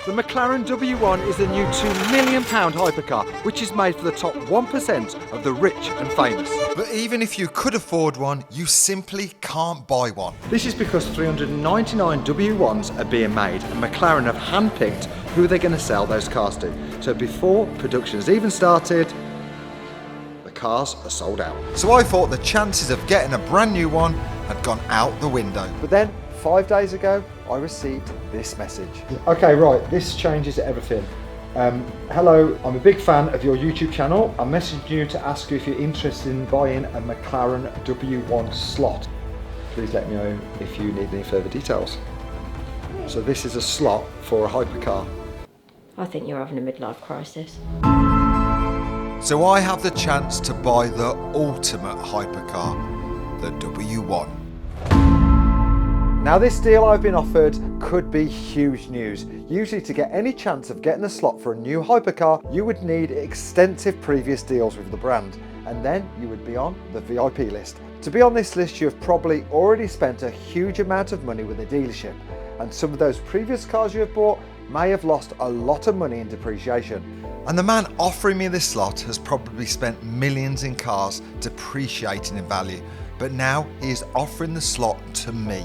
The McLaren W1 is the new £2 million hypercar, which is made for the top 1% of the rich and famous. But even if you could afford one, you simply can't buy one. This is because 399 W1s are being made, and McLaren have handpicked who they're going to sell those cars to. So before production has even started, the cars are sold out. So I thought the chances of getting a brand new one had gone out the window. But then, 5 days ago, I received this message. Okay, right, this changes everything. Hello, I'm a big fan of your YouTube channel. I'm messaging you to ask you if you're interested in buying a McLaren W1 slot. Please let me know if you need any further details. So this is a slot for a hypercar. I think you're having a midlife crisis. So I have the chance to buy the ultimate hypercar, the W1. Now this deal I've been offered could be huge news. Usually to get any chance of getting a slot for a new hypercar, you would need extensive previous deals with the brand, and then you would be on the VIP list. To be on this list, you have probably already spent a huge amount of money with a dealership, and some of those previous cars you have bought may have lost a lot of money in depreciation. And the man offering me this slot has probably spent millions in cars depreciating in value, but now he is offering the slot to me.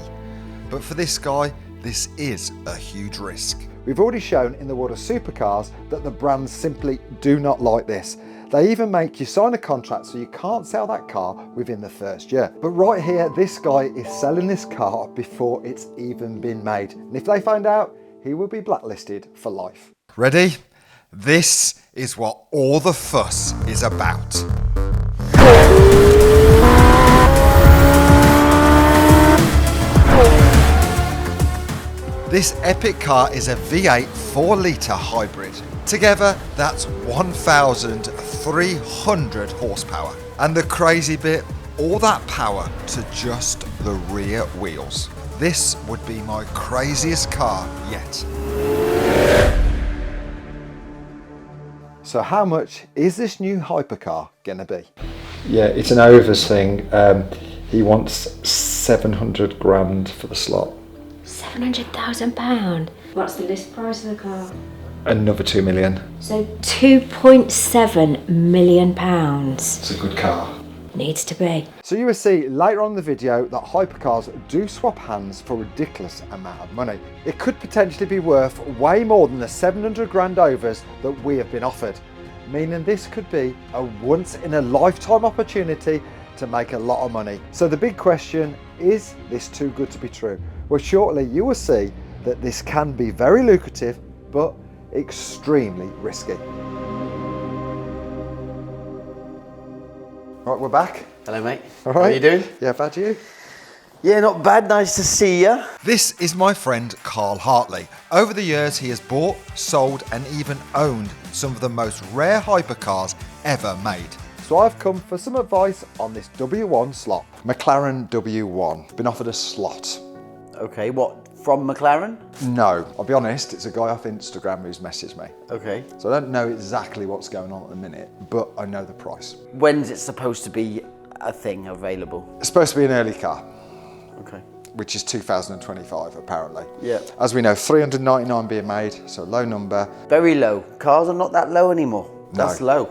But for this guy, this is a huge risk. We've already shown in the world of supercars that the brands simply do not like this. They even make you sign a contract so you can't sell that car within the first year. But right here, this guy is selling this car before it's even been made. And if they find out, he will be blacklisted for life. Ready? This is what all the fuss is about. This epic car is a V8 4-litre hybrid. Together, that's 1,300 horsepower. And the crazy bit, all that power to just the rear wheels. This would be my craziest car yet. So how much is this new hypercar gonna be? Yeah, it's an overs thing. He wants 700 grand for the slot. £700,000. What's the list price of the car? Another 2 million. So £2.7 million. It's a good car. Needs to be. So you will see later on in the video that hypercars do swap hands for a ridiculous amount of money. It could potentially be worth way more than the 700 grand overs that we have been offered, meaning this could be a once in a lifetime opportunity to make a lot of money. So the big question, is this too good to be true? Well, shortly you will see that this can be very lucrative, but extremely risky. Right, we're back. Hello, mate. All right. How are you doing? Yeah, bad you? Yeah, not bad. Nice to see you. This is my friend Carl Hartley. Over the years, he has bought, sold, and even owned some of the most rare hypercars ever made. So I've come for some advice on this W1 slot. McLaren W1. Been offered a slot. Okay, what? From McLaren? No, I'll be honest, it's a guy off Instagram who's messaged me. Okay. So I don't know exactly what's going on at the minute, but I know the price. When's it supposed to be a thing available? It's supposed to be an early car, Okay. which is 2025 apparently. Yeah. As we know, 399 being made, so low number. Very low. Cars are not that low anymore. That's No. low.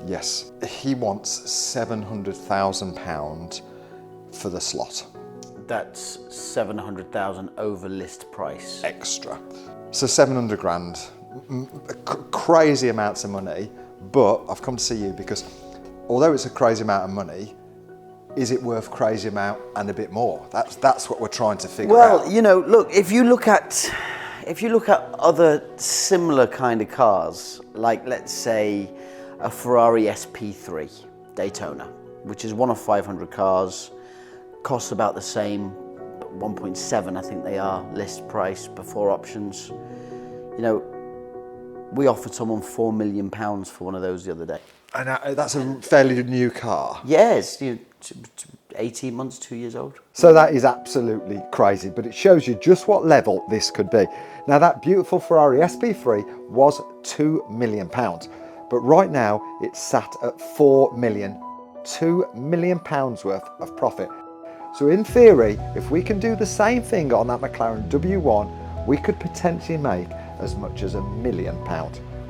Yes. He wants £700,000 for the slot. That's 700,000 over list price. Extra. So 700 grand. Crazy amounts of money, but I've come to see you because although it's a crazy amount of money, is it worth crazy amount and a bit more? That's what we're trying to figure out. Well, you know, look, if you look at other similar kind of cars, like let's say a Ferrari SP3 Daytona, which is one of 500 cars, costs about the same, 1.7 I think they are, list price before options. You know, we offered someone £4 million for one of those the other day. And that's a fairly new car. Yes, you know, 18 months, 2 years old. So that is absolutely crazy, but it shows you just what level this could be. Now that beautiful Ferrari SP3 was £2 million, but right now it's sat at 4 million, £2 million worth of profit. So in theory, if we can do the same thing on that McLaren W1, we could potentially make as much as £1 million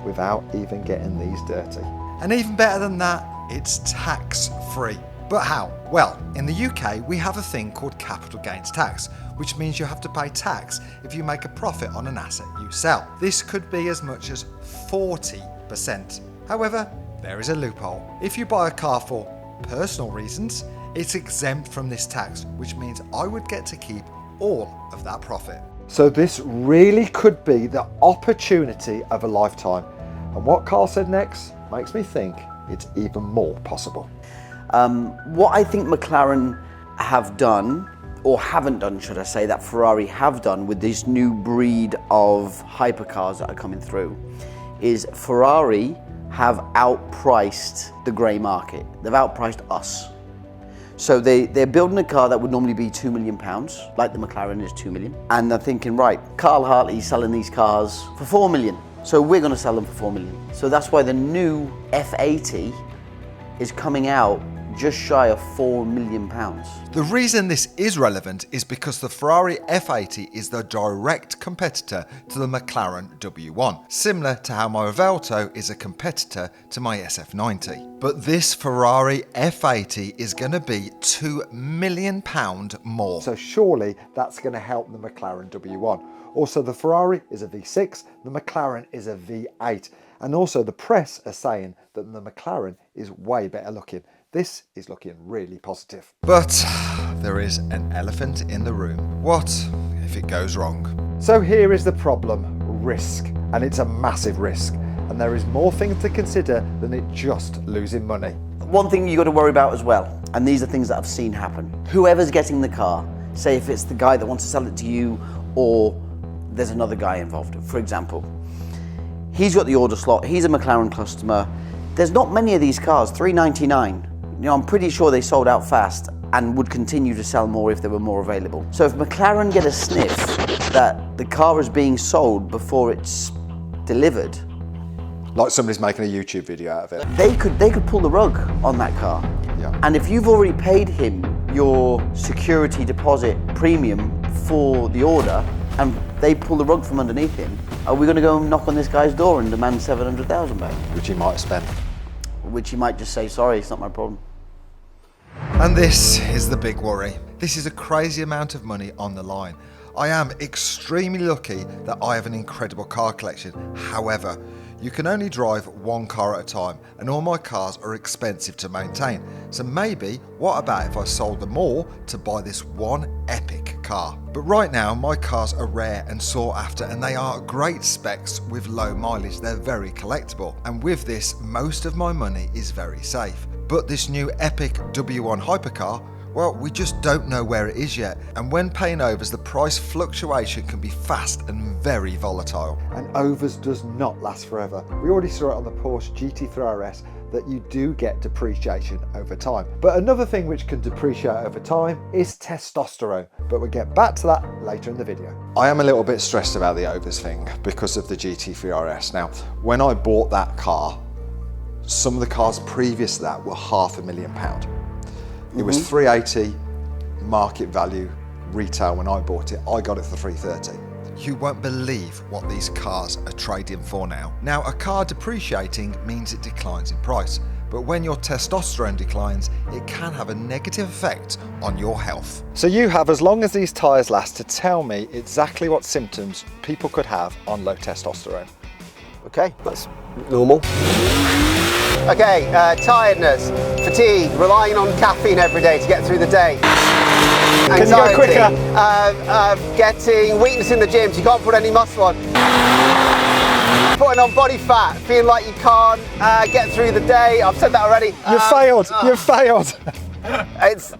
without even getting these dirty. And even better than that, it's tax-free. But how? Well, in the UK, we have a thing called capital gains tax, which means you have to pay tax if you make a profit on an asset you sell. This could be as much as 40%. However, there is a loophole. If you buy a car for personal reasons, it's exempt from this tax, which means I would get to keep all of that profit. So this really could be the opportunity of a lifetime. And what Carl said next makes me think it's even more possible. What I think McLaren have done, or haven't done, should I say, that Ferrari have done with this new breed of hypercars that are coming through, is Ferrari have outpriced the grey market. They've outpriced us. So they're building a car that would normally be £2 million, like the McLaren is 2 million. And they're thinking, right, Carl Hartley's selling these cars for 4 million. So we're going to sell them for 4 million. So that's why the new F80 is coming out just shy of £4 million. The reason this is relevant is because the Ferrari F80 is the direct competitor to the McLaren W1, similar to how my Revelto is a competitor to my SF90. But this Ferrari F80 is going to be £2 million more. So surely that's going to help the McLaren W1. Also, the Ferrari is a V6, the McLaren is a V8. And also the press are saying that the McLaren is way better looking. This is looking really positive. But there is an elephant in the room. What if it goes wrong? So here is the problem, risk. And it's a massive risk. And there is more things to consider than it just losing money. One thing you got to worry about as well, and these are things that I've seen happen. Whoever's getting the car, say if it's the guy that wants to sell it to you or there's another guy involved, for example. He's got the order slot, he's a McLaren customer. There's not many of these cars, $399. You know, I'm pretty sure they sold out fast and would continue to sell more if there were more available. So if McLaren get a sniff that the car is being sold before it's delivered, Like somebody's making a YouTube video out of it. they could pull the rug on that car. Yeah. And if you've already paid him your security deposit premium for the order and they pull the rug from underneath him, are we going to go and knock on this guy's door and demand 700,000 back? Which he might have spent. Which he might just say, sorry, it's not my problem. And this is the big worry. This is a crazy amount of money on the line. I am extremely lucky that I have an incredible car collection. However, you can only drive one car at a time, and all my cars are expensive to maintain. So maybe, what about if I sold them all to buy this one epic car? But right now, my cars are rare and sought after, and they are great specs with low mileage. They're very collectible. And with this, most of my money is very safe. But this new epic W1 hypercar, well, we just don't know where it is yet. And when paying overs, the price fluctuation can be fast and very volatile. And overs does not last forever. We already saw it on the Porsche GT3 RS that you do get depreciation over time. But another thing which can depreciate over time is testosterone. But we'll get back to that later in the video. I am a little bit stressed about the overs thing because of the GT3 RS. Now, when I bought that car, some of the cars previous to that were £500,000. It was 380 market value retail when I bought it. I got it for 330. You won't believe what these cars are trading for now. Now, a car depreciating means it declines in price, but when your testosterone declines, it can have a negative effect on your health. So you have as long as these tyres last to tell me exactly what symptoms people could have on low testosterone. Okay, that's normal. Okay, tiredness, fatigue, relying on caffeine every day to get through the day. Anxiety, Can you go quicker? Getting weakness in the gym, so you can't put any muscle on. Putting on body fat, feeling like you can't get through the day. I've said that already. You've failed.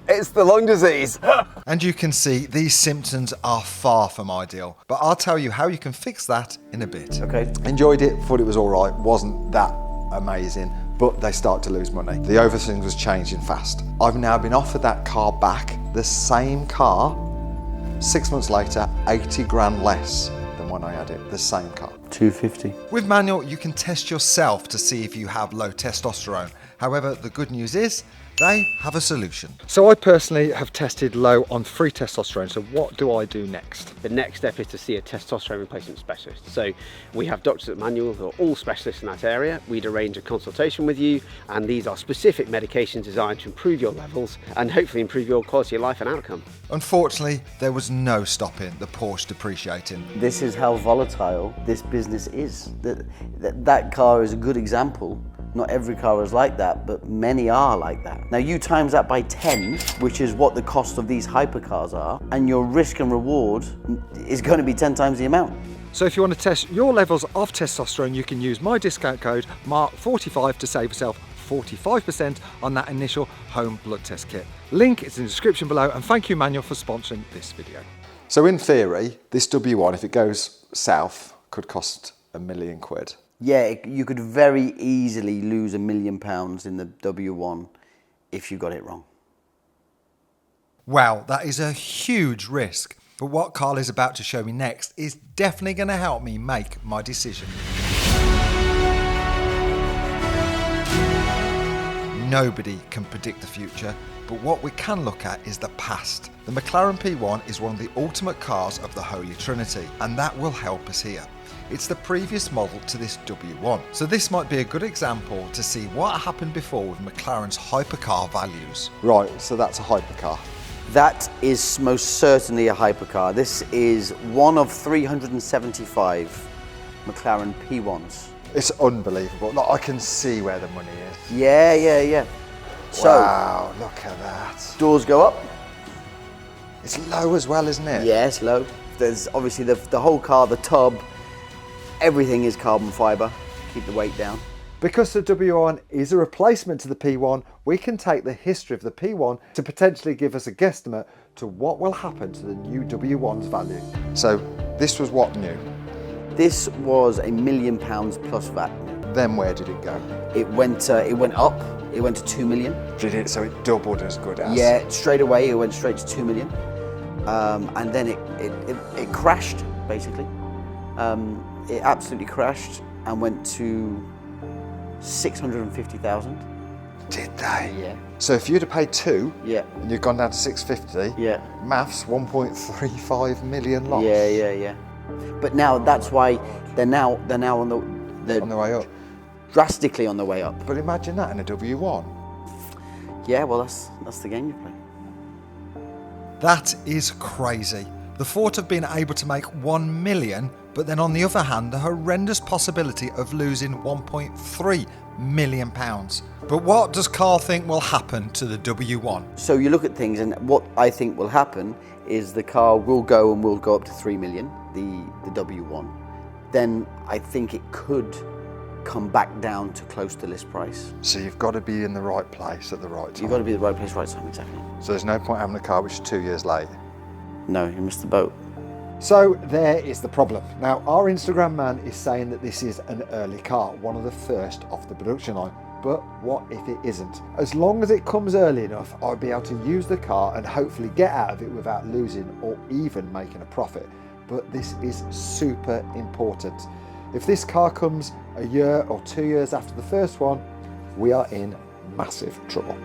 It's the lung disease. And you can see these symptoms are far from ideal, but I'll tell you how you can fix that in a bit. Okay. Enjoyed it, thought it was all right, wasn't that amazing, but they start to lose money. The over thing was changing fast. I've now been offered that car back, the same car, 6 months later, 80 grand less than when I had it, the same car. 250. With manual, you can test yourself to see if you have low testosterone. However, the good news is they have a solution. So I personally have tested low on free testosterone, so what do I do next? The next step is to see a testosterone replacement specialist. So we have doctors at Manual who are all specialists in that area. We'd arrange a consultation with you, and these are specific medications designed to improve your levels and hopefully improve your quality of life and outcome. Unfortunately, there was no stopping the Porsche depreciating. This is how volatile this business is. That car is a good example. Not every car is like that, but many are like that. Now you times that by 10, which is what the cost of these hypercars are, and your risk and reward is going to be 10 times the amount. So if you want to test your levels of testosterone, you can use my discount code MARK45 to save yourself 45% on that initial home blood test kit. Link is in the description below, and thank you Manual for sponsoring this video. So in theory, this W1, if it goes south, could cost £1 million. Yeah, you could very easily lose £1 million in the W1 if you got it wrong. Wow, that is a huge risk. But what Carl is about to show me next is definitely going to help me make my decision. Nobody can predict the future, but what we can look at is the past. The McLaren P1 is one of the ultimate cars of the Holy Trinity, and that will help us here. It's the previous model to this W1. So this might be a good example to see what happened before with McLaren's hypercar values. Right, so that's a hypercar. That is most certainly a hypercar. This is one of 375 McLaren P1s. It's unbelievable. Like, I can see where the money is. Yeah. So, wow, look at that. doors go up. It's low as well, isn't it? Yeah, it's low. There's obviously the whole car, the tub, everything is carbon fibre, keep the weight down. Because the W1 is a replacement to the P1, we can take the history of the P1 to potentially give us a guesstimate to what will happen to the new W1's value. So this was what new? This was £1 million plus VAT. Then where did it go? It went up. It went to 2 million. Did it? So it doubled as good as? Yeah, straight away it went straight to 2 million, and then it crashed basically. It absolutely crashed and went to 650,000. Did they? Yeah. So if you'd have paid 2, Yeah. and you've gone down to 650, Yeah. maths 1.35 million loss. Yeah. But now that's why they're now on the On the way up. drastically on the way up. But imagine that in a W1. Yeah, well that's the game you play. That is crazy. The thought of being able to make 1 million, but then on the other hand, the horrendous possibility of losing £1.3 million. But what does Carl think will happen to the W1? So you look at things, and what I think will happen is the car will go up to 3 million, the W1. Then I think it could come back down to close to list price. So you've got to be in the right place at the right time. You've got to be at the right place, right time, exactly. So there's no point having a car which is 2 years late. No, you missed the boat. So there is the problem. Now our Instagram man is saying that this is an early car, one of the first off the production line. But what if it isn't? As long as it comes early enough, I'll be able to use the car and hopefully get out of it without losing or even making a profit. But this is super important. If this car comes a year or 2 years after the first one, we are in massive trouble.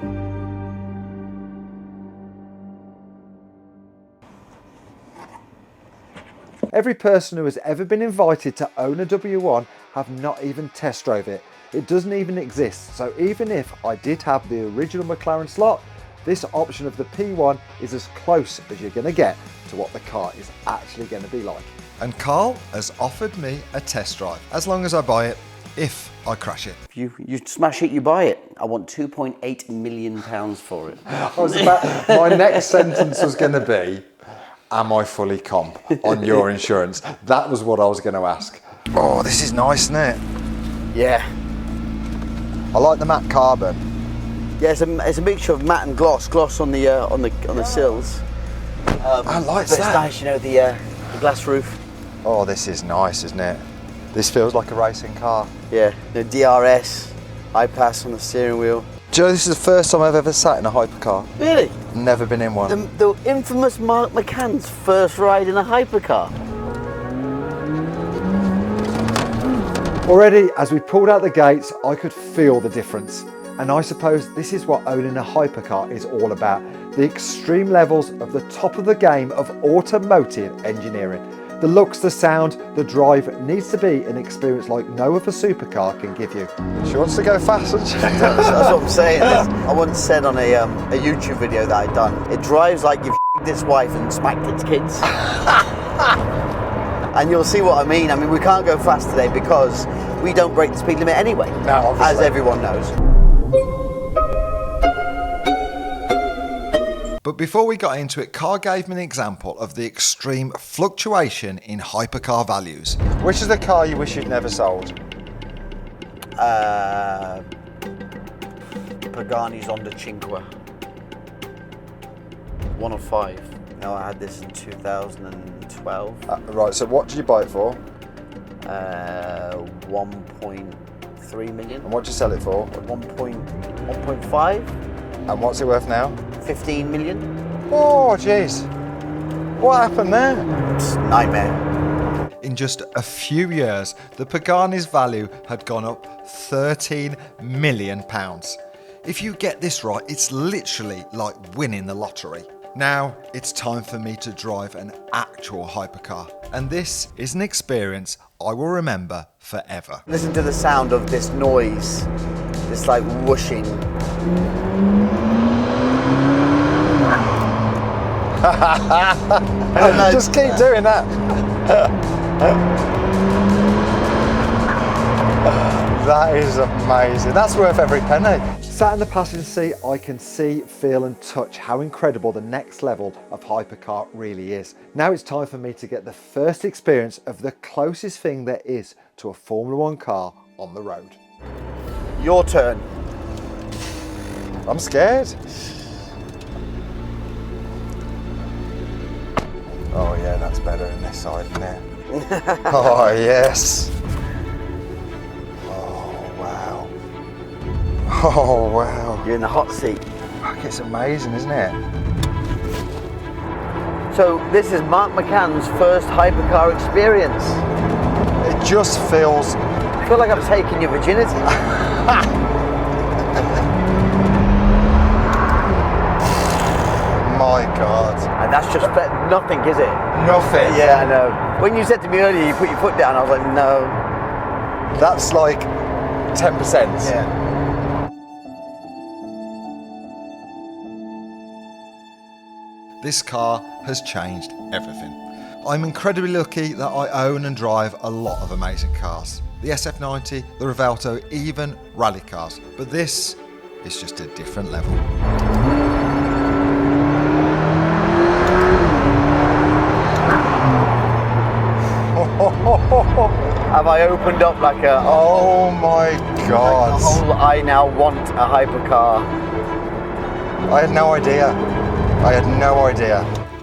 Every person who has ever been invited to own a W1 have not even test drove it. It doesn't even exist. So even if I did have the original McLaren slot, this option of the P1 is as close as you're going to get to what the car is actually going to be like. And Carl has offered me a test drive, as long as I buy it, if I crash it. If you smash it, you buy it. I want £2.8 million for it. My next sentence was going to be, am I fully comp on your insurance? That was what I was going to ask. Oh, this is nice, isn't it? Yeah. I like the matte carbon. Yeah, it's a mixture of matte and gloss. Gloss on the sills. I like But it's that. nice, you know, the glass roof. Oh, this is nice, isn't it? This feels like a racing car. Yeah, the DRS, iPass on the steering wheel. Joe, this is the first time I've ever sat in a hypercar. Really? Never been in one. The infamous Mark McCann's first ride in a hypercar. Already, as we pulled out the gates, I could feel the difference. And I suppose this is what owning a hypercar is all about. The extreme levels of the top of the game of automotive engineering. The looks, the sound, the drive needs to be an experience like no other supercar can give you. She wants to go fast, doesn't she? That's what I'm saying. I once said on a YouTube video that I'd done, it drives like you've its wife and smacked its kids. And you'll see what I mean. I mean, we can't go fast today because we don't break the speed limit anyway, as everyone knows. But before we got into it, Carr gave me an example of the extreme fluctuation in hypercar values. Which is the car you wish you'd never sold? Pagani's Honda Cinque. 1 of 5. No, I had this in 2012. Right, so what did you buy it for? 1.3 million. And what did you sell it for? 1.5. And what's it worth now? 15 million. Oh, jeez. What happened there? It's a nightmare. In just a few years, the Pagani's value had gone up £13 million. If you get this right, it's literally like winning the lottery. Now, it's time for me to drive an actual hypercar. And this is an experience I will remember forever. Listen to the sound of this noise. This like whooshing. Just keep doing that. That is amazing. That's worth every penny. Sat in the passenger seat, I can see, feel and touch how incredible the next level of hypercar really is. Now it's time for me to get the first experience of the closest thing there is to a Formula 1 car on the road. Your turn. I'm scared. Oh yeah, that's better than this side, isn't it? Oh yes. Oh wow. Oh wow. You're in the hot seat. Fuck, it's amazing, isn't it? So this is Mark McCann's first hypercar experience. It just feels... I feel like I'm taking your virginity. My God. And that's just nothing, is it? Nothing. Yeah, I know. When you said to me earlier you put your foot down, I was like, no. That's like 10%. Yeah. This car has changed everything. I'm incredibly lucky that I own and drive a lot of amazing cars. The SF90, the Revelto, even rally cars. But this is just a different level. Have I opened up like a... Oh my God. Like a whole, I now want a hypercar. I had no idea.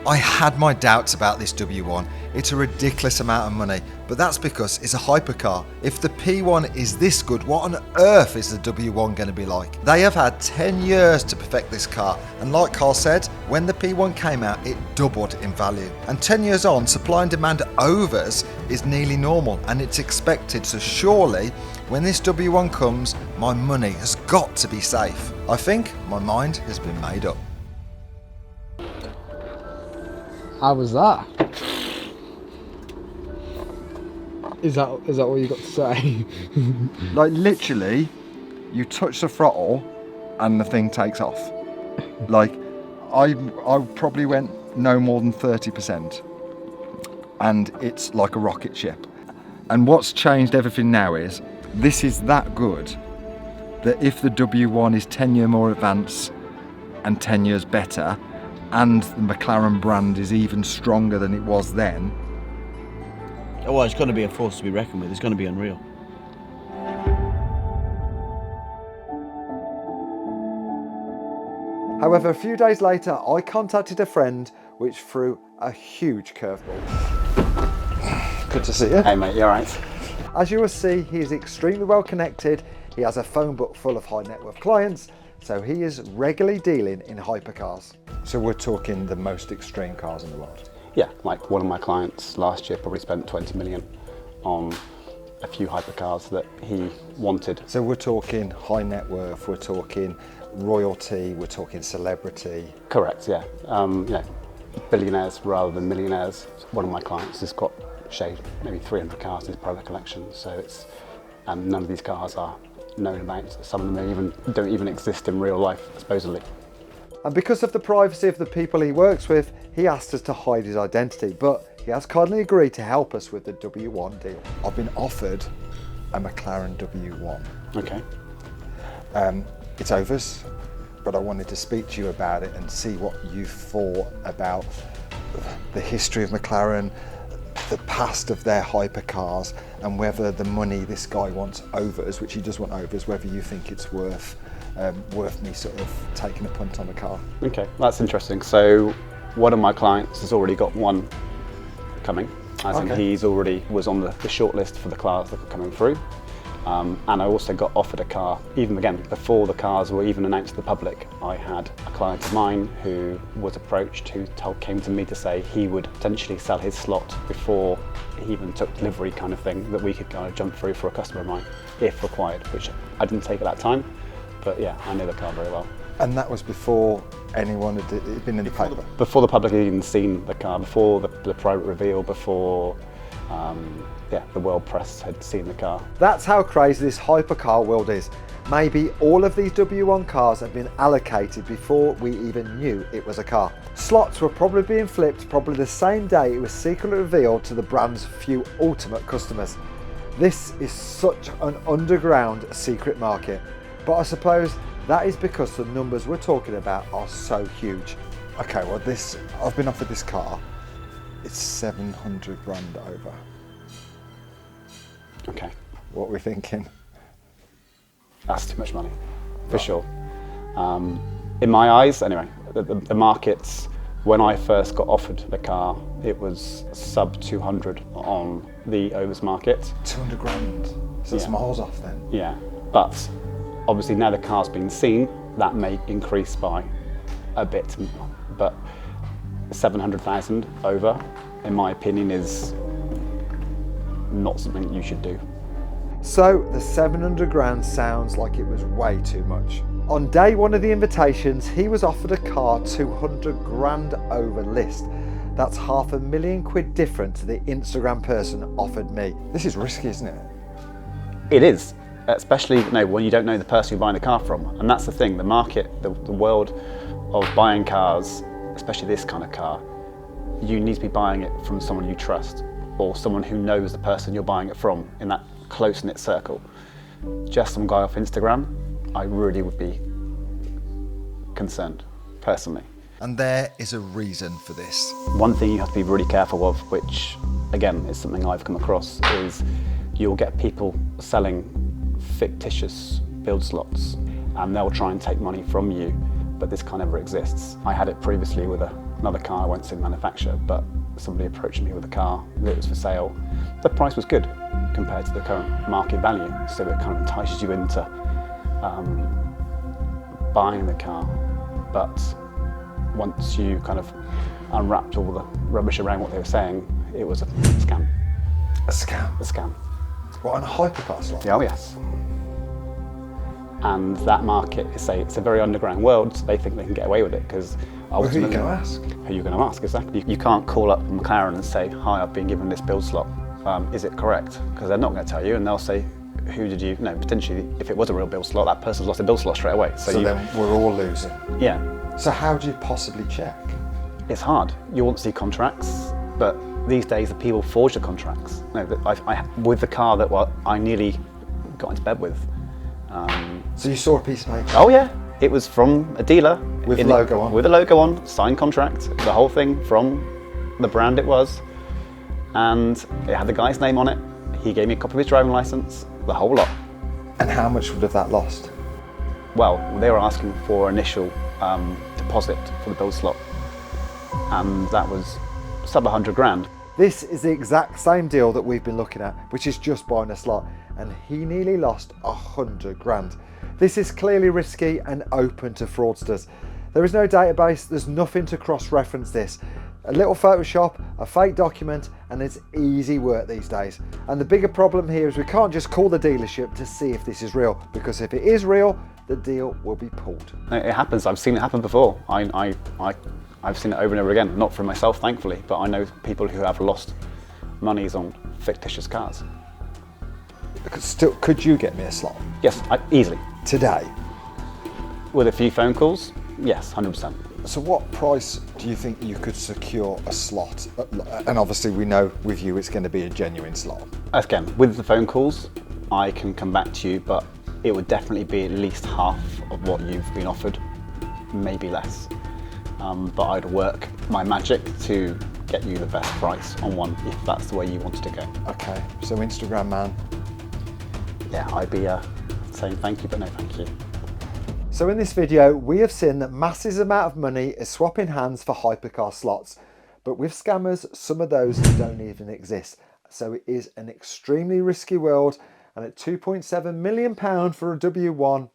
I had my doubts about this W1. It's a ridiculous amount of money, but that's because it's a hypercar. If the P1 is this good, what on earth is the W1 going to be like? They have had 10 years to perfect this car, and like Carl said, when the P1 came out, it doubled in value. And 10 years on, supply and demand overs is nearly normal, and it's expected, so surely, when this W1 comes, my money has got to be safe. I think my mind has been made up. How was that? Is that what you got to say? Like literally, you touch the throttle and the thing takes off. Like I probably went no more than 30%, and it's like a rocket ship. And what's changed everything now is this is that good that if the W1 is 10 years more advanced and 10 years better, and the McLaren brand is even stronger than it was then. Oh, well, it's going to be a force to be reckoned with. It's going to be unreal. However, a few days later, I contacted a friend which threw a huge curveball. Good to see you. Hey mate, you alright? As you will see, he is extremely well connected. He has a phone book full of high net worth clients, so he is regularly dealing in hypercars. So we're talking the most extreme cars in the world. Yeah, like one of my clients last year probably spent 20 million on a few hypercars that he wanted. So we're talking high net worth, we're talking royalty, we're talking celebrity. Correct, yeah. Billionaires rather than millionaires. One of my clients has got shaved maybe 300 cars in his private collection, so it's none of these cars are known about. Some of them don't even exist in real life, supposedly. And because of the privacy of the people he works with, he asked us to hide his identity, but he has kindly agreed to help us with the W1 deal. I've been offered a McLaren W1. Okay. It's overs, but I wanted to speak to you about it and see what you thought about the history of McLaren, the past of their hypercars, and whether the money this guy wants overs, which he does want overs, whether you think it's worth me sort of taking a punt on the car. Okay, that's interesting. So one of my clients has already got one coming, as in he's already was on the shortlist for the cars that are coming through. And I also got offered a car, even again, before the cars were even announced to the public. I had a client of mine who was approached, who came to me to say he would potentially sell his slot before he even took delivery, kind of thing, that we could kind of jump through for a customer of mine, if required, which I didn't take at that time. But yeah, I know the car very well. And that was before anyone had been in the paper? Before the public had even seen the car, before the private reveal, before the world press had seen the car. That's how crazy this hypercar world is. Maybe all of these W1 cars have been allocated before we even knew it was a car. Slots were probably being flipped probably the same day it was secretly revealed to the brand's few ultimate customers. This is such an underground secret market, but I suppose that is because the numbers we're talking about are so huge. Okay, well I've been offered this car. It's 700 grand over. Okay. What are we thinking? That's too much money, for sure. In my eyes, anyway, the markets, when I first got offered the car, it was sub 200 on the overs market. 200 grand, so that's miles off then. Yeah, but obviously now the car's been seen, that may increase by a bit, but 700,000 over, in my opinion, is not something you should do. So the 700 grand sounds like it was way too much. On day one of the invitations, he was offered a car 200 grand over list. That's £500,000 different to the Instagram person offered me. This is risky, isn't it? It is, especially when you don't know the person you're buying the car from. And that's the thing, the market, the world of buying cars, especially this kind of car, you need to be buying it from someone you trust, or someone who knows the person you're buying it from in that close-knit circle. Just some guy off Instagram, I really would be concerned, personally. And there is a reason for this. One thing you have to be really careful of, which again is something I've come across, is you'll get people selling fictitious build slots and they'll try and take money from you, but this car never exists. I had it previously with another car I won't say the manufacturer, but somebody approached me with a car that was for sale. The price was good compared to the current market value, so it kind of entices you into buying the car. But once you kind of unwrapped all the rubbish around what they were saying, it was a scam. A scam? A scam. What, on a hypercar slot? Oh yes. And that market, it's a very underground world, so they think they can get away with it because who are you going to ask? Who are you going to ask, exactly. You can't call up McLaren and say, hi, I've been given this build slot. Is it correct? Because they're not going to tell you, and they'll say, who did you, potentially, if it was a real build slot, that person's lost a build slot straight away. So then we're all losing. Yeah. So how do you possibly check? It's hard. You want to see contracts, but these days the people forge the contracts. With the car that I nearly got into bed with. So you saw a piece of paper? Oh yeah, it was from a dealer. With the logo on? With the logo on, signed contract, the whole thing from the brand it was. And it had the guy's name on it. He gave me a copy of his driving license, the whole lot. And how much would have that lost? Well, they were asking for initial deposit for the build slot. And that was sub 100 grand. This is the exact same deal that we've been looking at, which is just buying a slot, and he nearly lost 100 grand. This is clearly risky and open to fraudsters. There is no database, there's nothing to cross-reference this. A little Photoshop, a fake document, and it's easy work these days. And the bigger problem here is we can't just call the dealership to see if this is real, because if it is real, the deal will be pulled. It happens. I've seen it happen before. I've seen it over and over again. Not for myself, thankfully, but I know people who have lost monies on fictitious cars. Still, could you get me a slot? Yes, easily. Today? With a few phone calls, yes, 100%. So what price do you think you could secure a slot? And obviously we know with you it's going to be a genuine slot. Again, with the phone calls, I can come back to you, but it would definitely be at least half of what you've been offered, maybe less. But I'd work my magic to get you the best price on one if that's the way you wanted to go. Okay, so Instagram man. Yeah, I'd be saying thank you, but no thank you. So in this video, we have seen that massive amount of money is swapping hands for hypercar slots. But with scammers, some of those don't even exist. So it is an extremely risky world. And at £2.7 million for a W1,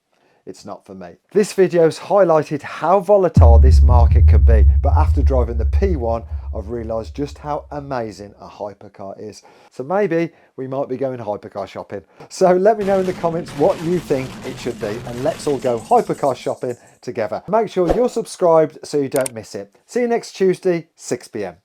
it's not for me. This video's highlighted how volatile this market can be, but after driving the P1, I've realised just how amazing a hypercar is. So maybe we might be going hypercar shopping. So let me know in the comments what you think it should be, and let's all go hypercar shopping together. Make sure you're subscribed so you don't miss it. See you next Tuesday, 6 PM.